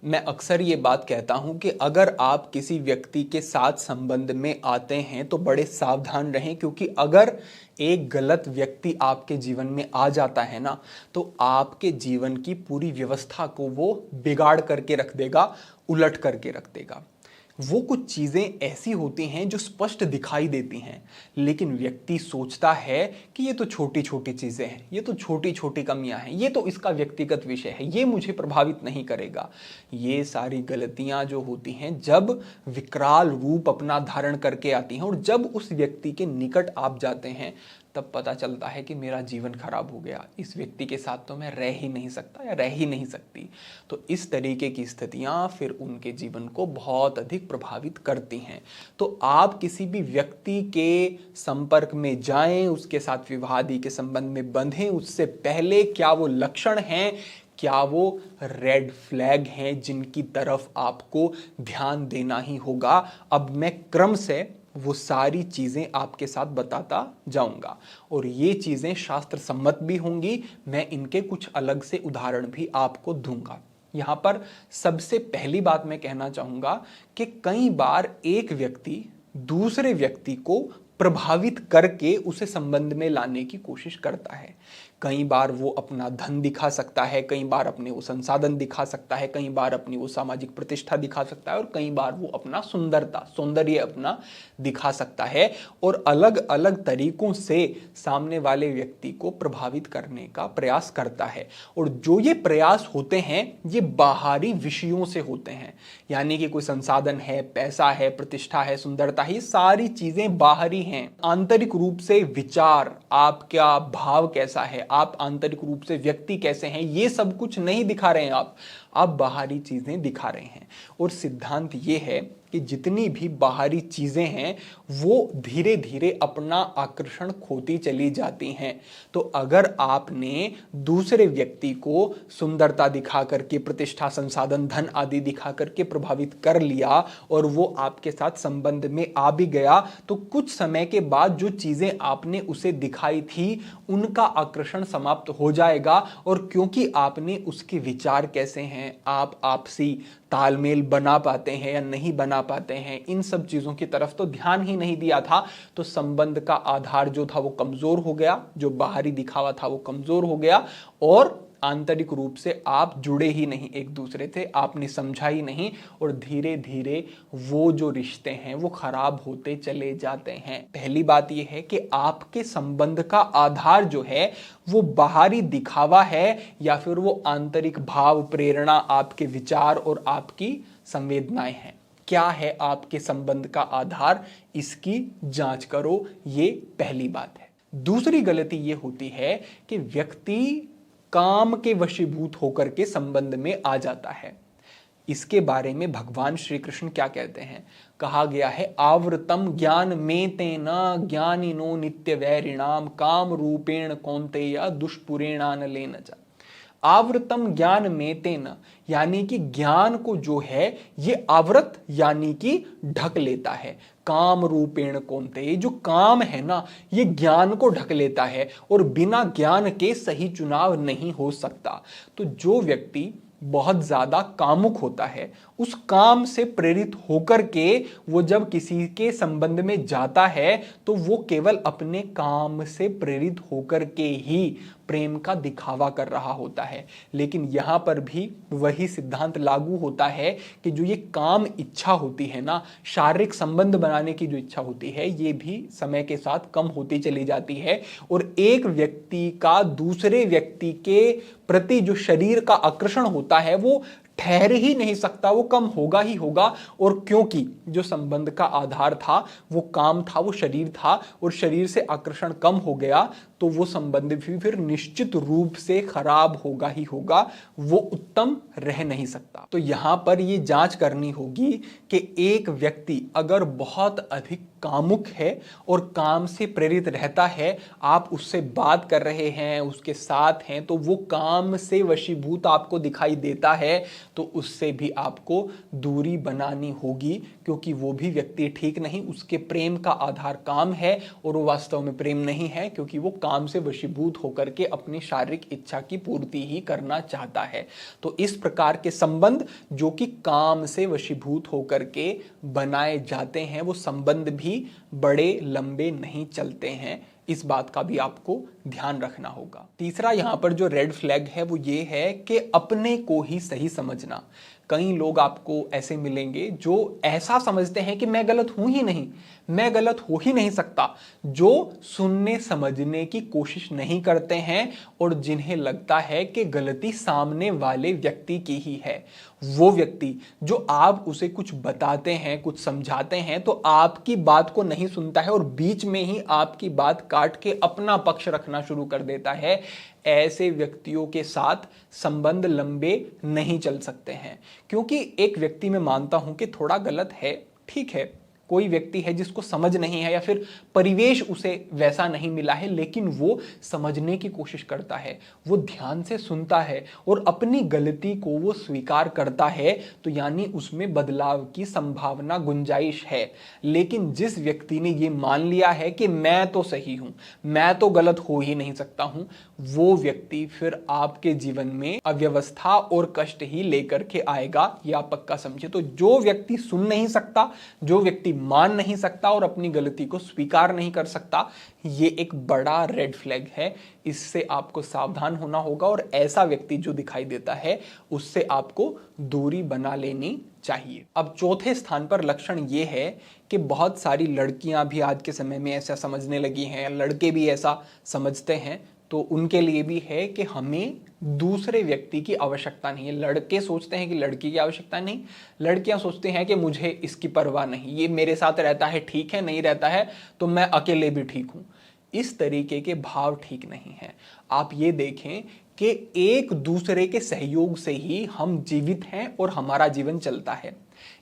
मैं अक्सर ये बात कहता हूँ कि अगर आप किसी व्यक्ति के साथ संबंध में आते हैं तो बड़े सावधान रहें, क्योंकि अगर एक गलत व्यक्ति आपके जीवन में आ जाता है ना, तो आपके जीवन की पूरी व्यवस्था को वो बिगाड़ करके रख देगा, उलट करके रख देगा। वो कुछ चीज़ें ऐसी होती हैं जो स्पष्ट दिखाई देती हैं, लेकिन व्यक्ति सोचता है कि ये तो छोटी छोटी चीज़ें हैं, ये तो छोटी छोटी कमियां हैं, ये तो इसका व्यक्तिगत विषय है, ये मुझे प्रभावित नहीं करेगा। ये सारी गलतियां जो होती हैं जब विकराल रूप अपना धारण करके आती हैं और जब उस व्यक्ति के निकट आप जाते हैं, तब पता चलता है कि मेरा जीवन खराब हो गया, इस व्यक्ति के साथ तो मैं रह ही नहीं सकता या रह ही नहीं सकती। तो इस तरीके की स्थितियां फिर उनके जीवन को बहुत अधिक प्रभावित करती हैं। तो आप किसी भी व्यक्ति के संपर्क में जाएं, उसके साथ विवाह आदि के संबंध में बंधें, उससे पहले क्या वो लक्षण हैं, क्या वो रेड फ्लैग हैं जिनकी तरफ आपको ध्यान देना ही होगा। अब मैं क्रम से वो सारी चीजें आपके साथ बताता जाऊंगा और ये चीजें शास्त्र सम्मत भी होंगी। मैं इनके कुछ अलग से उदाहरण भी आपको दूंगा। यहां पर सबसे पहली बात मैं कहना चाहूंगा कि कई बार एक व्यक्ति दूसरे व्यक्ति को प्रभावित करके उसे संबंध में लाने की कोशिश करता है। कई बार वो अपना धन दिखा सकता है, कई बार अपने वो संसाधन दिखा सकता है, कई बार अपनी वो सामाजिक प्रतिष्ठा दिखा सकता है और कई बार वो अपना सौंदर्य अपना दिखा सकता है और अलग अलग तरीकों से सामने वाले व्यक्ति को प्रभावित करने का प्रयास करता है। और जो ये प्रयास होते हैं ये बाहरी विषयों से होते हैं, यानी कि कोई संसाधन है, पैसा है, प्रतिष्ठा है, सुंदरता है, ये सारी चीजें बाहरी हैं। आंतरिक रूप से विचार, आपका भाव कैसा है, आप आंतरिक रूप से व्यक्ति कैसे हैं, ये सब कुछ नहीं दिखा रहे हैं आप बाहरी चीजें दिखा रहे हैं। और सिद्धांत ये है कि जितनी भी बाहरी चीजें हैं वो धीरे धीरे अपना आकर्षण खोती चली जाती हैं। तो अगर आपने दूसरे व्यक्ति को सुंदरता दिखा करके, प्रतिष्ठा, संसाधन, धन आदि दिखा करके प्रभावित कर लिया और वो आपके साथ संबंध में आ भी गया, तो कुछ समय के बाद जो चीजें आपने उसे दिखाई थी उनका आकर्षण समाप्त हो जाएगा। और क्योंकि आपने उसके विचार कैसे हैं, आप आपसी तालमेल बना पाते हैं या नहीं बना पाते हैं, इन सब चीजों की तरफ तो ध्यान ही नहीं दिया था, तो संबंध का आधार जो था वो कमजोर हो गया, जो बाहरी दिखावा था वो कमजोर हो गया और आंतरिक रूप से आप जुड़े ही नहीं एक दूसरे से, आपने समझा ही नहीं और धीरे धीरे वो जो रिश्ते हैं वो खराब होते चले जाते हैं। पहली बात यह है कि आपके संबंध का आधार जो है वो बाहरी दिखावा है या फिर वो आंतरिक भाव, प्रेरणा, आपके विचार और आपकी संवेदनाएं हैं। क्या है आपके संबंध का आधार, इसकी जांच करो, ये पहली बात है। दूसरी गलती ये होती है कि व्यक्ति काम के वशीभूत होकर के संबंध में आ जाता है। इसके बारे में भगवान श्री कृष्ण क्या कहते हैं? कहा गया है, आवृतम ज्ञान में तेना ज्ञानिनो नित्य वैरिणाम काम रूपेण कौन्तेय दुष्पुरेणानलेन च। आवृतम ज्ञान में तेना, यानी कि ज्ञान को जो है ये आवृत यानी कि ढक लेता है। काम रूपेण कौन्ते, ये जो काम है ना ये ज्ञान को ढक लेता है और बिना ज्ञान के सही चुनाव नहीं हो सकता। तो जो व्यक्ति बहुत ज्यादा कामुक होता है, उस काम से प्रेरित होकर के वो जब किसी के संबंध में जाता है तो वो केवल अपने काम से प्रेरित होकर के ही प्रेम का दिखावा कर रहा होता है। लेकिन यहां पर भी वही सिद्धांत लागू होता है कि जो ये काम इच्छा होती है ना, शारीरिक संबंध बनाने की जो इच्छा होती है, ये भी समय के साथ कम होती चली जाती है और एक व्यक्ति का दूसरे व्यक्ति के प्रति जो शरीर का आकर्षण होता है वो ठहर ही नहीं सकता, वो कम होगा ही होगा। और क्योंकि जो संबंध का आधार था वो काम था, वो शरीर था और शरीर से आकर्षण कम हो गया, तो वो संबंध भी फिर निश्चित रूप से खराब होगा ही होगा, वो उत्तम रह नहीं सकता। तो यहां पर ये जांच करनी होगी कि एक व्यक्ति अगर बहुत अधिक कामुक है और काम से प्रेरित रहता है, आप उससे बात कर रहे हैं, उसके साथ हैं, तो वो काम से वशीभूत आपको दिखाई देता है, तो उससे भी आपको दूरी बनानी होगी, क्योंकि वो भी व्यक्ति ठीक नहीं, उसके प्रेम का आधार काम है और वो वास्तव में प्रेम नहीं है, क्योंकि वो काम काम से वशीभूत होकर के अपनी शारीरिक इच्छा की पूर्ति ही करना चाहता है। तो इस प्रकार के संबंध जो कि काम से वशीभूत होकर के बनाए जाते हैं, वो संबंध भी बड़े लंबे नहीं चलते हैं। इस बात का भी आपको ध्यान रखना होगा। तीसरा यहां पर जो रेड फ्लैग है वो ये है कि अपने को ही सही समझना। कई लोग आपको ऐसे मिलेंगे जो ऐसा समझते हैं कि मैं गलत हूं ही नहीं, मैं गलत हो ही नहीं सकता, जो सुनने समझने की कोशिश नहीं करते हैं और जिन्हें लगता है कि गलती सामने वाले व्यक्ति की ही है। वो व्यक्ति जो आप उसे कुछ बताते हैं, कुछ समझाते हैं, तो आपकी बात को नहीं सुनता है और बीच में ही आपकी बात काट के अपना पक्ष रखना शुरू कर देता है। ऐसे व्यक्तियों के साथ संबंध लंबे नहीं चल सकते हैं, क्योंकि एक व्यक्ति मैं मानता हूं कि थोड़ा गलत है, ठीक है, कोई व्यक्ति है जिसको समझ नहीं है या फिर परिवेश उसे वैसा नहीं मिला है, लेकिन वो समझने की कोशिश करता है, वो ध्यान से सुनता है और अपनी गलती को वो स्वीकार करता है, तो यानी उसमें बदलाव की संभावना, गुंजाइश है। लेकिन जिस व्यक्ति ने ये मान लिया है कि मैं तो सही हूं, मैं तो गलत हो ही नहीं सकता हूं, वो व्यक्ति फिर आपके जीवन में अव्यवस्था और कष्ट ही लेकर के आएगा, ये आप पक्का समझे। तो जो व्यक्ति सुन नहीं सकता, जो व्यक्ति मान नहीं सकता और अपनी गलती को स्वीकार नहीं कर सकता, ये एक बड़ा रेड फ्लैग है। इससे आपको सावधान होना होगा और ऐसा व्यक्ति जो दिखाई देता है उससे आपको दूरी बना लेनी चाहिए। अब चौथे स्थान पर लक्षण ये है कि बहुत सारी लड़कियां भी आज के समय में ऐसा समझने लगी हैं, लड़के भी ऐसा समझते हैं, तो उनके लिए भी है कि हमें दूसरे व्यक्ति की आवश्यकता नहीं है। लड़के सोचते हैं कि लड़की की आवश्यकता नहीं, लड़कियां सोचते हैं कि मुझे इसकी परवाह नहीं, ये मेरे साथ रहता है ठीक है, नहीं रहता है तो मैं अकेले भी ठीक हूं। इस तरीके के भाव ठीक नहीं है। आप ये देखें कि एक दूसरे के सहयोग से ही हम जीवित हैं और हमारा जीवन चलता है।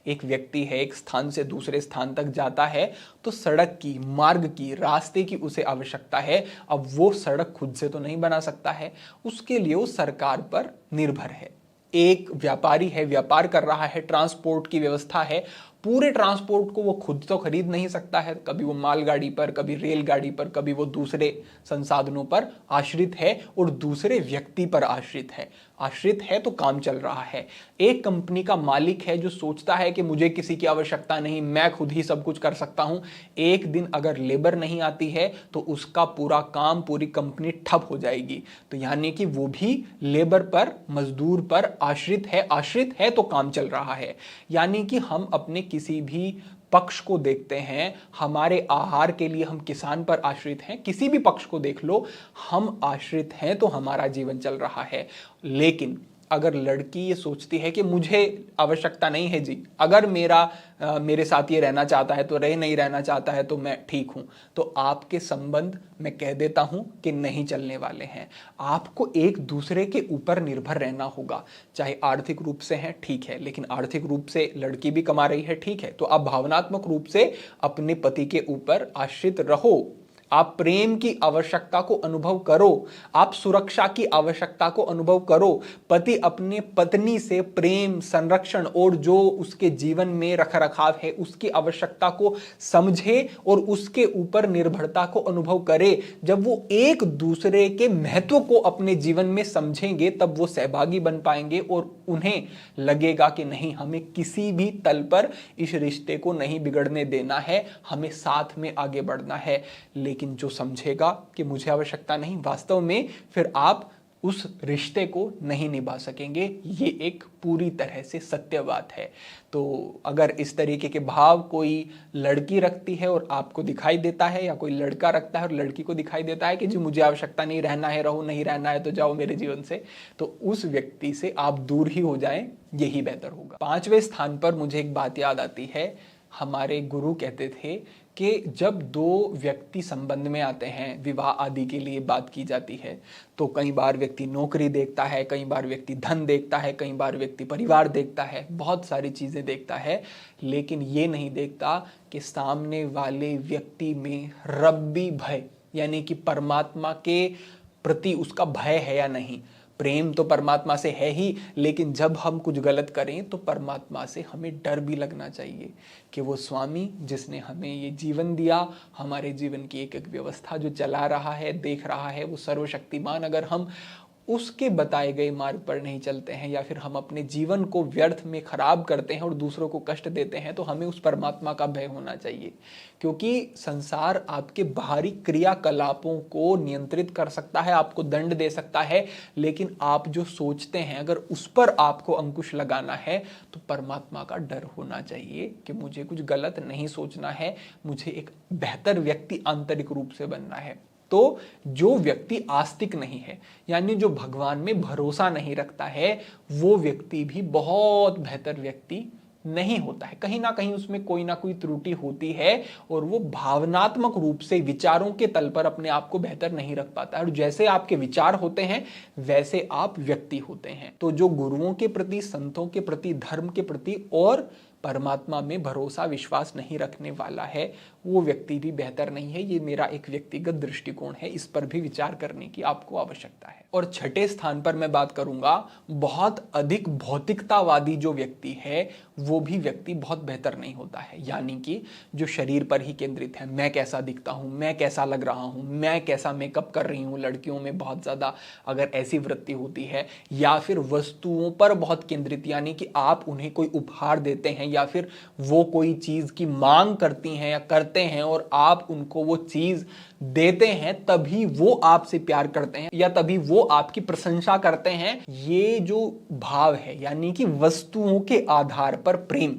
एक व्यक्ति है, एक स्थान से दूसरे स्थान तक जाता है तो सड़क की, मार्ग की, रास्ते की उसे आवश्यकता है। अब वो सड़क खुद से तो नहीं बना सकता है, उसके लिए वो सरकार पर निर्भर है। एक व्यापारी है, व्यापार कर रहा है, ट्रांसपोर्ट की व्यवस्था है, पूरे ट्रांसपोर्ट को वो खुद तो खरीद नहीं सकता है, कभी वो मालगाड़ी पर, कभी रेलगाड़ी पर, कभी वो दूसरे संसाधनों पर आश्रित है और दूसरे व्यक्ति पर आश्रित है तो काम चल रहा है। एक कंपनी का मालिक है जो सोचता है कि मुझे किसी की आवश्यकता नहीं, मैं खुद ही सब कुछ कर सकता हूं। एक दिन अगर लेबर नहीं आती है तो उसका पूरा काम, पूरी कंपनी ठप हो जाएगी। तो यानी कि वो भी लेबर पर, मजदूर पर आश्रित है तो काम चल रहा है। यानी कि हम अपने किसी भी पक्ष को देखते हैं, हमारे आहार के लिए हम किसान पर आश्रित हैं, किसी भी पक्ष को देख लो, हम आश्रित हैं तो हमारा जीवन चल रहा है। लेकिन अगर लड़की ये सोचती है कि मुझे आवश्यकता नहीं है जी, अगर मेरे साथ ये रहना चाहता है तो रहे, नहीं रहना चाहता है तो मैं ठीक हूं, तो आपके संबंध मैं कह देता हूं कि नहीं चलने वाले हैं। आपको एक दूसरे के ऊपर निर्भर रहना होगा, चाहे आर्थिक रूप से है ठीक है, लेकिन आर्थिक रूप से लड़की भी कमा रही है ठीक है, तो आप भावनात्मक रूप से अपने पति के ऊपर आश्रित रहो। आप प्रेम की आवश्यकता को अनुभव करो, आप सुरक्षा की आवश्यकता को अनुभव करो। पति अपने पत्नी से प्रेम, संरक्षण और जो उसके जीवन में रखरखाव है उसकी आवश्यकता को समझे और उसके ऊपर निर्भरता को अनुभव करे। जब वो एक दूसरे के महत्व को अपने जीवन में समझेंगे तब वो सहभागी बन पाएंगे और उन्हें लगेगा कि नहीं, हमें किसी भी तल पर इस रिश्ते को नहीं बिगड़ने देना है, हमें साथ में आगे बढ़ना है। लेकिन जो समझेगा कि मुझे आवश्यकता नहीं, वास्तव में फिर आप उस रिश्ते को नहीं निभा सकेंगे। ये एक पूरी तरह से सत्य बात है। तो अगर इस तरीके के भाव कोई लड़की रखती है और आपको दिखाई देता है, या कोई लड़का रखता है और लड़की को दिखाई देता है कि जी मुझे आवश्यकता नहीं, रहना है रहो, नहीं रहना है तो जाओ मेरे जीवन से, तो उस व्यक्ति से आप दूर ही हो जाएं, यही बेहतर होगा। 5वें स्थान पर मुझे एक बात याद आती है। हमारे गुरु कहते थे कि जब दो व्यक्ति संबंध में आते हैं, विवाह आदि के लिए बात की जाती है, तो कई बार व्यक्ति नौकरी देखता है, कई बार व्यक्ति धन देखता है, कई बार व्यक्ति परिवार देखता है, बहुत सारी चीजें देखता है, लेकिन ये नहीं देखता कि सामने वाले व्यक्ति में रब्बी भय, यानी कि परमात्मा के प्रति उसका भय है या नहीं, प्रेम तो परमात्मा से है ही, लेकिन जब हम कुछ गलत करें तो परमात्मा से हमें डर भी लगना चाहिए कि वो स्वामी जिसने हमें ये जीवन दिया, हमारे जीवन की एक एक व्यवस्था जो चला रहा है, देख रहा है, वो सर्वशक्तिमान, अगर हम उसके बताए गए मार्ग पर नहीं चलते हैं या फिर हम अपने जीवन को व्यर्थ में खराब करते हैं और दूसरों को कष्ट देते हैं, तो हमें उस परमात्मा का भय होना चाहिए। क्योंकि संसार आपके बाहरी क्रियाकलापों को नियंत्रित कर सकता है, आपको दंड दे सकता है, लेकिन आप जो सोचते हैं अगर उस पर आपको अंकुश लगाना है तो परमात्मा का डर होना चाहिए कि मुझे कुछ गलत नहीं सोचना है, मुझे एक बेहतर व्यक्ति आंतरिक रूप से बनना है। तो जो व्यक्ति आस्तिक नहीं है, यानी जो भगवान में भरोसा नहीं रखता है, वो व्यक्ति भी बहुत बेहतर व्यक्ति नहीं होता है। कहीं ना कहीं उसमें कोई ना कोई त्रुटि होती है और वो भावनात्मक रूप से विचारों के तल पर अपने आप को बेहतर नहीं रख पाता है। और जैसे आपके विचार होते हैं वैसे आप व्यक्ति होते हैं। तो जो गुरुओं के प्रति, संतों के प्रति, धर्म के प्रति और परमात्मा में भरोसा विश्वास नहीं रखने वाला है, वो व्यक्ति भी बेहतर नहीं है। ये मेरा एक व्यक्तिगत दृष्टिकोण है, इस पर भी विचार करने की आपको आवश्यकता है। और छठे स्थान पर मैं बात करूंगा, बहुत अधिक भौतिकतावादी जो व्यक्ति है वो भी व्यक्ति बहुत बेहतर नहीं होता है। यानी कि जो शरीर पर ही केंद्रित है, मैं कैसा दिखता हूं, मैं कैसा लग रहा हूं, मैं कैसा मेकअप कर रही हूं, लड़कियों में बहुत ज्यादा अगर ऐसी वृत्ति होती है, या फिर वस्तुओं पर बहुत केंद्रित, यानी कि आप उन्हें कोई उपहार देते हैं या फिर वो कोई चीज की मांग करती हैं या करते हैं और आप उनको वो चीज देते हैं, तभी वो आपसे प्यार करते हैं या तभी वो आपकी प्रशंसा करते हैं। ये जो भाव है, यानी कि वस्तुओं के आधार पर प्रेम,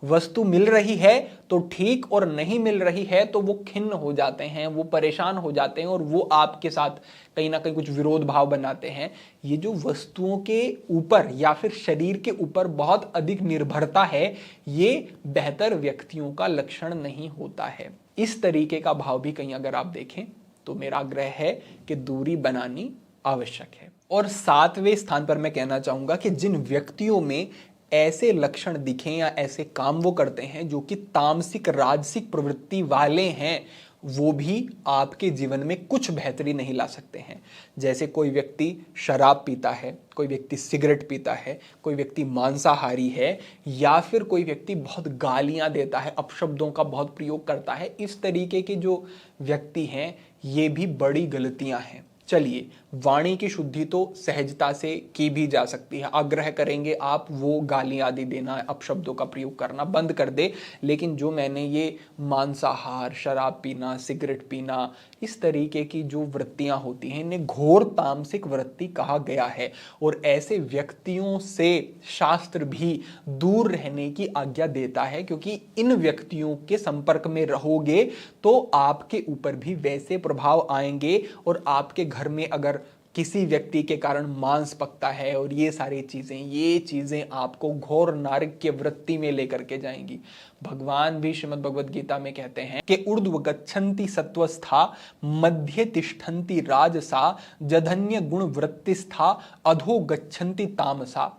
वस्तु मिल रही है तो ठीक और नहीं मिल रही है तो वो खिन्न हो जाते हैं, वो परेशान हो जाते हैं और वो आपके साथ कहीं ना कहीं कुछ विरोध भाव बनाते हैं। ये जो वस्तुओं के ऊपर या फिर शरीर के ऊपर बहुत अधिक निर्भरता है, ये बेहतर व्यक्तियों का लक्षण नहीं होता है। इस तरीके का भाव भी कहीं अगर आप देखें तो मेरा आग्रह है कि दूरी बनानी आवश्यक है। और सातवें स्थान पर मैं कहना चाहूंगा कि जिन व्यक्तियों में ऐसे लक्षण दिखें या ऐसे काम वो करते हैं जो कि तामसिक राजसिक प्रवृत्ति वाले हैं, वो भी आपके जीवन में कुछ बेहतरी नहीं ला सकते हैं। जैसे कोई व्यक्ति शराब पीता है, कोई व्यक्ति सिगरेट पीता है, कोई व्यक्ति मांसाहारी है, या फिर कोई व्यक्ति बहुत गालियां देता है, अपशब्दों का बहुत प्रयोग करता है। इस तरीके के जो व्यक्ति हैं ये भी बड़ी गलतियां हैं। चलिए, वाणी की शुद्धि तो सहजता से की भी जा सकती है। आग्रह करेंगे आप वो गालियां आदि देना, अपशब्दों का प्रयोग करना बंद कर दे, लेकिन जो मैंने ये मांसाहार, शराब पीना, सिगरेट पीना, इस तरीके की जो वृत्तियां होती हैं, इन्हें घोर तामसिक वृत्ति कहा गया है। और ऐसे व्यक्तियों से शास्त्र भी दूर रहने की आज्ञा देता है, क्योंकि इन व्यक्तियों के संपर्क में रहोगे तो आपके ऊपर भी वैसे प्रभाव आएंगे और आपके घर में अगर किसी व्यक्ति के कारण मांस पकता है और ये सारी चीजें आपको घोर नारकीय वृत्ति में लेकर के जाएंगी। भगवान भी श्रीमद् भगवद गीता में कहते हैं कि ऊर्ध्व गच्छन्ति सत्वस्था मध्य तिष्ठन्ति राजसा जधन्य गुण वृत्तिस्था अधो गच्छन्ति तामसा।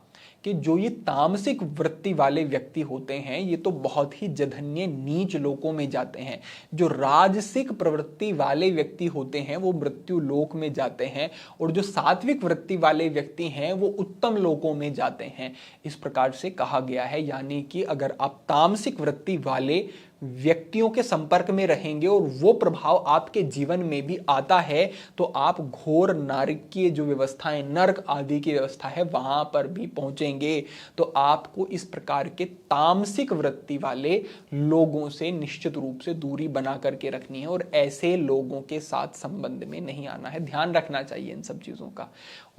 कि जो ये तामसिक वृत्ति वाले व्यक्ति होते हैं ये तो बहुत ही जघन्य नीच लोकों में जाते हैं। जो राजसिक प्रवृत्ति वाले व्यक्ति होते हैं वो मृत्यु लोक में जाते हैं, और जो सात्विक वृत्ति वाले व्यक्ति हैं वो उत्तम लोकों में जाते हैं। इस प्रकार से कहा गया है। यानी कि अगर आप तामसिक वृत्ति वाले व्यक्तियों के संपर्क में रहेंगे और वो प्रभाव आपके जीवन में भी आता है तो आप घोर नारकीय जो व्यवस्थाएं, नरक आदि की व्यवस्था है, वहां पर भी पहुंचेंगे। तो आपको इस प्रकार के तामसिक वृत्ति वाले लोगों से निश्चित रूप से दूरी बना करके रखनी है और ऐसे लोगों के साथ संबंध में नहीं आना है। ध्यान रखना चाहिए इन सब चीजों का।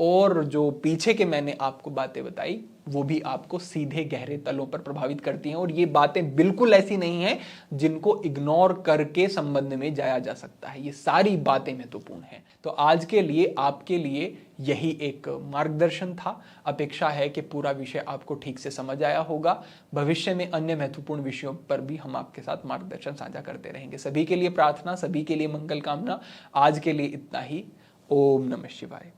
और जो पीछे के मैंने आपको बातें बताई वो भी आपको सीधे गहरे तलों पर प्रभावित करती हैं, और ये बातें बिल्कुल ऐसी नहीं हैं जिनको इग्नोर करके संबंध में जाया जा सकता है। ये सारी बातें महत्वपूर्ण हैं। तो आज के लिए आपके लिए यही एक मार्गदर्शन था। अपेक्षा है कि पूरा विषय आपको ठीक से समझ आया होगा। भविष्य में अन्य महत्वपूर्ण विषयों पर भी हम आपके साथ मार्गदर्शन साझा करते रहेंगे। सभी के लिए प्रार्थना, सभी के लिए मंगल कामना। आज के लिए इतना ही। ओम नमः शिवाय।